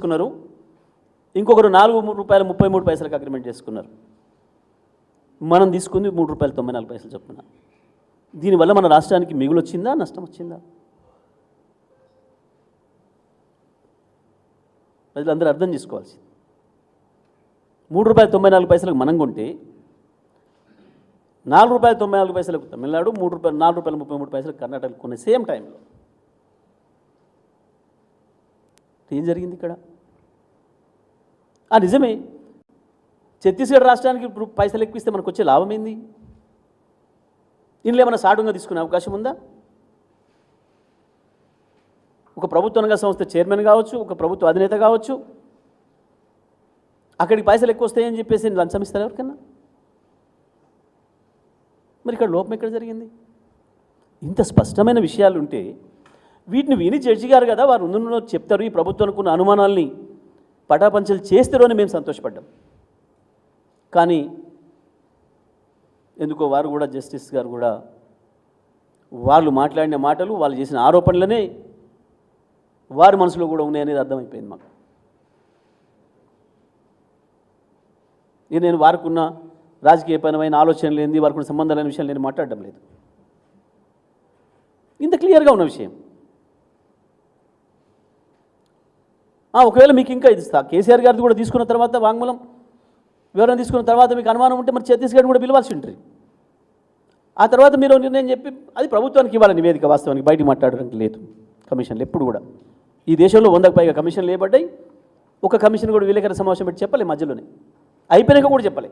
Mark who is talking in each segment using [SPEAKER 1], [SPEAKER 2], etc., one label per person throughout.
[SPEAKER 1] చేసుకున్నారు, ఇంకొకరు ₹4.33 అగ్రిమెంట్ చేసుకున్నారు. మనం తీసుకుంది ₹3.94 చొప్పున. దీనివల్ల మన రాష్ట్రానికి మిగులు వచ్చిందా, నష్టం వచ్చిందా? ప్రజలందరూ అర్థం చేసుకోవాల్సింది. ₹3.94 మనం కొంటే ₹4.94 తమిళనాడు, ₹4.33 కర్ణాటక కొనే సేమ్ టైంలో. ఏం జరిగింది ఇక్కడ? నిజమే, ఛత్తీస్గఢ్ రాష్ట్రానికి ఇప్పుడు పైసలు ఎక్కువ ఇస్తే మనకు వచ్చే లాభం ఏంది? ఇందులో ఏమైనా సాడుగా తీసుకునే అవకాశం ఉందా? ఒక ప్రభుత్వ రంగ సంస్థ చైర్మన్ కావచ్చు, ఒక ప్రభుత్వ అధినేత కావచ్చు, అక్కడికి పైసలు ఎక్కువ వస్తాయని చెప్పేసి లంచం ఇస్తారు ఎవరికన్నా? మరి ఇక్కడ లోపం ఎక్కడ జరిగింది? ఇంత స్పష్టమైన విషయాలు ఉంటే వీటిని విని జడ్జి గారు కదా వారు ముందు చెప్తారు, ఈ ప్రభుత్వానికి ఉన్న అనుమానాల్ని పటాపంచలు చేస్తారో అని మేము సంతోషపడ్డాం. కానీ ఎందుకో వారు కూడా, జస్టిస్ గారు కూడా, వాళ్ళు మాట్లాడిన మాటలు, వాళ్ళు చేసిన ఆరోపణలనే వారి మనసులో కూడా ఉన్నాయనేది అర్థమైపోయింది మాకు. నేను వారికి ఉన్న రాజకీయపరమైన ఆలోచనలు ఏంది, వారికి ఉన్న సంబంధాలైన విషయాలు నేను మాట్లాడడం లేదు. ఇంత క్లియర్గా ఉన్న విషయం. ఒకవేళ మీకు ఇంకా ఇది కేసీఆర్ గారిది కూడా తీసుకున్న తర్వాత, వాంగ్మూలం వివరణ తీసుకున్న తర్వాత మీకు అనుమానం ఉంటే మరి ఛత్తీస్గఢ్ కూడా పిలవాల్సి ఉంటుంది. ఆ తర్వాత మీరు నిర్ణయం చెప్పి అది ప్రభుత్వానికి ఇవ్వాలి నివేదిక. వాస్తవానికి బయటికి మాట్లాడడానికి లేదు కమిషన్లు ఎప్పుడు కూడా. ఈ దేశంలో 100కు పైగా కమిషన్లు ఏర్పడ్డాయి. ఒక కమిషన్ కూడా విలేకరుల సమావేశం పెట్టి చెప్పలే, మధ్యలోనే అయిపోయినాక కూడా చెప్పలే.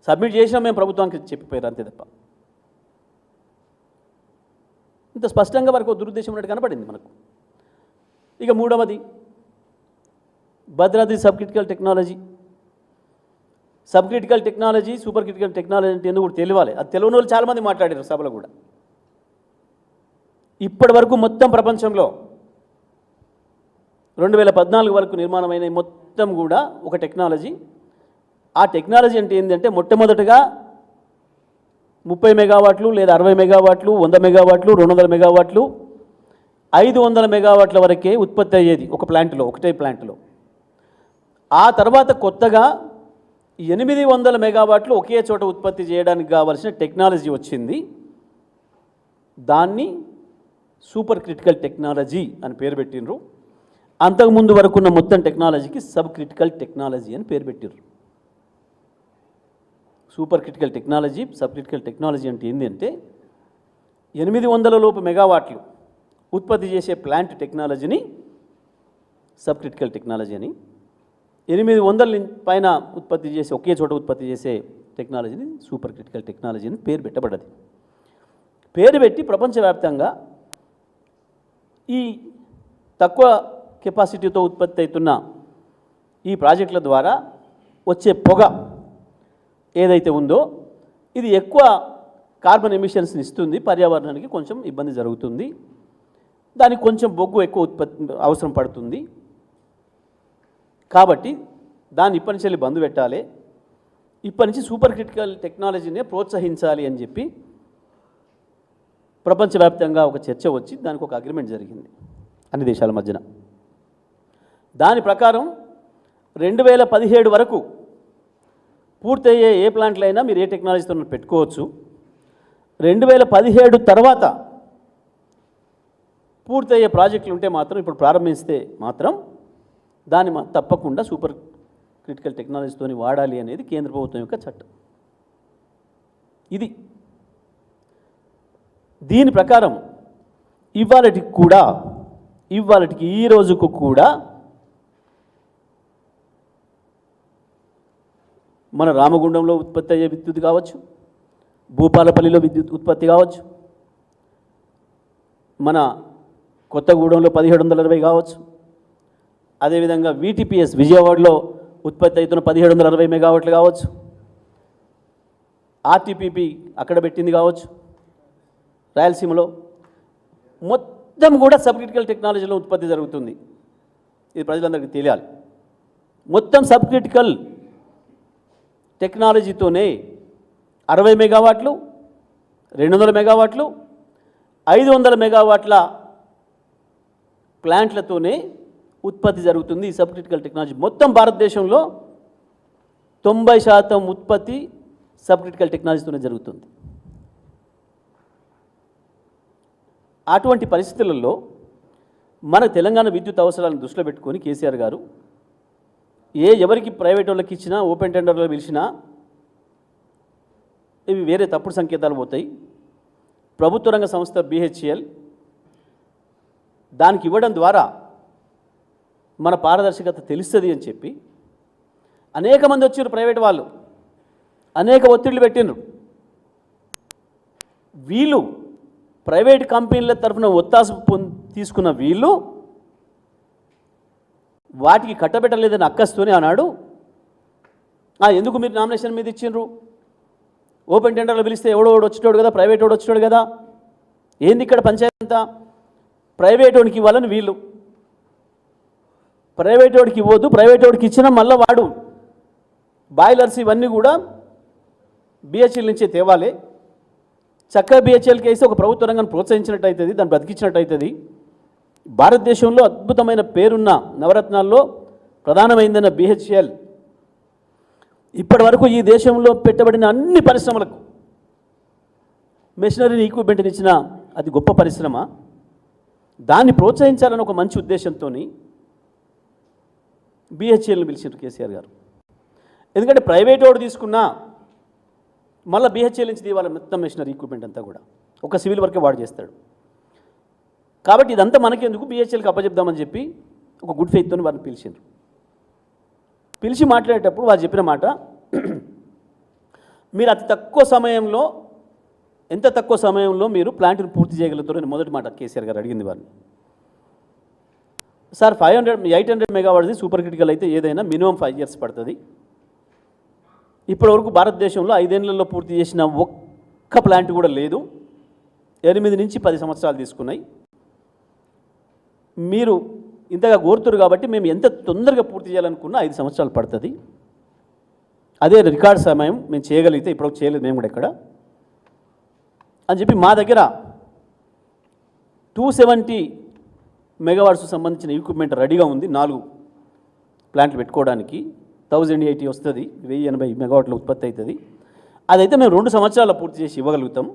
[SPEAKER 1] సబ్మిట్ చేసినా మేము ప్రభుత్వానికి చెప్పిపోయారు అంతే తప్ప. ఇంత స్పష్టంగా వరకు దురుద్దేశం ఉన్నట్టు కనపడింది మనకు. ఇక మూడవది Bhadradri sub critical technology. Sub critical technology, super critical technology అంటే ఎందుకు కూడా తెలియాలి. అది తెలియని వాళ్ళు చాలామంది మాట్లాడారు సభలో కూడా. ఇప్పటి వరకు మొత్తం ప్రపంచంలో 2014 వరకు నిర్మాణమైన మొత్తం కూడా ఒక టెక్నాలజీ. ఆ టెక్నాలజీ అంటే ఏంటంటే మొట్టమొదటగా 30 మెగావాట్లు లేదా 60 మెగావాట్లు, 100 మెగావాట్లు, 200 మెగావాట్లు, 500 మెగావాట్ల వరకే ఉత్పత్తి అయ్యేది ఒక ప్లాంట్లో, ఒకటే ప్లాంట్లో. ఆ తర్వాత కొత్తగా 800 మెగావాట్లు ఒకే చోట ఉత్పత్తి చేయడానికి కావాల్సిన టెక్నాలజీ వచ్చింది. దాన్ని సూపర్ క్రిటికల్ టెక్నాలజీ అని పేరు పెట్టినరు. అంతకుముందు వరకు ఉన్న మొత్తం టెక్నాలజీకి సబ్ క్రిటికల్ టెక్నాలజీ అని పేరు పెట్టినరు. Super critical technology, sub critical technology అంటే ఏంటంటే 800 లోపు మెగావాట్లు ఉత్పత్తి చేసే ప్లాంట్ టెక్నాలజీని సబ్ క్రిటికల్ టెక్నాలజీ అని, 800 పైన ఉత్పత్తి చేసే ఒకే చోట ఉత్పత్తి చేసే టెక్నాలజీని సూపర్ క్రిటికల్ టెక్నాలజీ అని పేరు పెట్టబడ్డది. పేరు పెట్టి ప్రపంచవ్యాప్తంగా ఈ తక్కువ కెపాసిటీతో ఉత్పత్తి అవుతున్న ఈ ప్రాజెక్టుల ద్వారా వచ్చే పొగ ఏదైతే ఉందో ఇది ఎక్కువ కార్బన్ ఎమిషన్స్ని ఇస్తుంది, పర్యావరణానికి కొంచెం ఇబ్బంది జరుగుతుంది, దానికి కొంచెం బొగ్గు ఎక్కువ ఉత్పత్తి అవసరం పడుతుంది. కాబట్టి దాన్ని ఇప్పటి నుంచి వెళ్ళి బంద్ పెట్టాలి, ఇప్పటి నుంచి సూపర్ క్రిటికల్ టెక్నాలజీనే ప్రోత్సహించాలి అని చెప్పి ప్రపంచవ్యాప్తంగా ఒక చర్చ వచ్చి దానికి ఒక అగ్రిమెంట్ జరిగింది అన్ని దేశాల మధ్యన. దాని ప్రకారం 2017 వరకు పూర్తయ్యే ఏ ప్లాంట్లు అయినా మీరు ఏ టెక్నాలజీతో పెట్టుకోవచ్చు. 2017 తర్వాత పూర్తయ్యే ప్రాజెక్టులు ఉంటే మాత్రం, ఇప్పుడు ప్రారంభిస్తే మాత్రం దాన్ని తప్పకుండా సూపర్ క్రిటికల్ టెక్నాలజీతో వాడాలి అనేది కేంద్ర ప్రభుత్వం యొక్క చట్టం. ఇది దీని ప్రకారం ఇవాళటికి ఈ రోజుకు కూడా మన రామగుండంలో ఉత్పత్తి అయ్యే విద్యుత్ కావచ్చు, భూపాలపల్లిలో విద్యుత్ ఉత్పత్తి కావచ్చు, మన కొత్తగూడెంలో 1720 కావచ్చు, అదేవిధంగా VTPS విజయవాడలో ఉత్పత్తి అవుతున్న 1760 మెగావాట్లు కావచ్చు, RTPP అక్కడ పెట్టింది కావచ్చు, రాయలసీమలో మొత్తం కూడా సబ్ క్రిటికల్ టెక్నాలజీలో ఉత్పత్తి జరుగుతుంది. ఇది ప్రజలందరికీ తెలియాలి. మొత్తం సబ్ క్రిటికల్ టెక్నాలజీతోనే 60 మెగావాట్లు, 200 మెగావాట్లు, 500 మెగావాట్ల ప్లాంట్లతోనే ఉత్పత్తి జరుగుతుంది. ఈ సబ్ క్రిటికల్ టెక్నాలజీ మొత్తం భారతదేశంలో 90% ఉత్పత్తి సబ్ క్రిటికల్ టెక్నాలజీతోనే జరుగుతుంది. అటువంటి పరిస్థితులలో మన తెలంగాణ విద్యుత్ అవసరాలను దృష్టిలో పెట్టుకొని కేసీఆర్ గారు ఎవరికి ప్రైవేట్ వాళ్ళకి ఇచ్చినా ఓపెన్ టెండర్లో పిలిచినా ఇవి వేరే తప్పుడు సంకేతాలు పోతాయి. ప్రభుత్వ రంగ సంస్థ BHEL దానికి ఇవ్వడం ద్వారా మన పారదర్శకత తెలుస్తుంది అని చెప్పి అనేక మంది వచ్చారు. ప్రైవేట్ వాళ్ళు అనేక ఒత్తిళ్లు పెట్టిండ్రు. వీళ్ళు ప్రైవేట్ కంపెనీల తరఫున ఒత్తాసు తీసుకున్న వీళ్ళు వాటికి కట్టబెట్టలేదని అక్కస్తూనే అన్నాడు, ఎందుకు మీరు నామినేషన్ మీద ఇచ్చిండ్రు, ఓపెన్ టెండర్లో పిలిస్తే ఎవడో వచ్చేటోడు కదా, ప్రైవేట్ వాడు వచ్చేటోడు కదా, ఏంది ఇక్కడ పంచాయతీ అంతా, ప్రైవేట్ వాడికి ఇవ్వాలని వీళ్ళు, ప్రైవేట్ వాడికి ఇవ్వద్దు, ప్రైవేట్ వాడికి ఇచ్చినా మళ్ళీ వాడు బాయిలర్స్ ఇవన్నీ కూడా BHEL నుంచే తేవాలి. చక్కగా BHELకి వేస్తే ఒక ప్రభుత్వ రంగాన్ని ప్రోత్సహించినట్టు అవుతుంది, దాన్ని బతికించినట్టు అవుతుంది. భారతదేశంలో అద్భుతమైన పేరున్న నవరత్నాల్లో ప్రధానమైందన్న BHEL ఇప్పటి వరకు ఈ దేశంలో పెట్టబడిన అన్ని పరిశ్రమలకు మెషినరీని ఈక్విప్మెంట్ని ఇచ్చిన అది గొప్ప పరిశ్రమ. దాన్ని ప్రోత్సహించాలని ఒక మంచి ఉద్దేశంతో BHELని పిలిచారు కేసీఆర్ గారు. ఎందుకంటే ప్రైవేట్ వాడు తీసుకున్నా మళ్ళీ BHEL నుంచి తీయాలి మొత్తం మెషినరీ ఈక్విప్మెంట్ అంతా కూడా, ఒక సివిల్ వర్కే వాడు చేస్తాడు. కాబట్టి ఇదంతా మనకెందుకు, BHELకి అప్పచెప్దామని చెప్పి ఒక గుడ్ ఫెయిత్తో వారిని పిలిచారు. పిలిచి మాట్లాడేటప్పుడు వారు చెప్పిన మాట, మీరు అతి తక్కువ సమయంలో, ఎంత తక్కువ సమయంలో మీరు ప్లాంట్ని పూర్తి చేయగలుగుతారని మొదటి మాట కేసీఆర్ గారు అడిగింది వారిని. సార్ 800 మెగావాట్స్ది సూపర్ క్రిటికల్ అయితే ఏదైనా మినిమం 5 years పడుతుంది. ఇప్పటివరకు భారతదేశంలో 5 ఏళ్లలో పూర్తి చేసిన ఒక్క ప్లాంట్ కూడా లేదు. 8 నుంచి 10 సంవత్సరాలు తీసుకున్నాయి. మీరు ఇంతగా కోరుతురు కాబట్టి మేము ఎంత తొందరగా పూర్తి చేయాలనుకున్నా 5 సంవత్సరాలు పడుతుంది. అదే రికార్డ్ సమయం మేము చేయగలిగితే, ఇప్పుడు చేయలేదు మేము కూడా ఎక్కడ అని చెప్పి మా దగ్గర 270 మెగావాట్స్ సంబంధించిన ఎక్విప్మెంట్ రెడీగా ఉంది. 4 ప్లాంట్లు పెట్టుకోవడానికి 1080 వస్తుంది, 1080 మెగావాట్ల ఉత్పత్తి అవుతుంది. అదైతే మేము 2 సంవత్సరాలు పూర్తి చేసి ఇవ్వగలుగుతాం.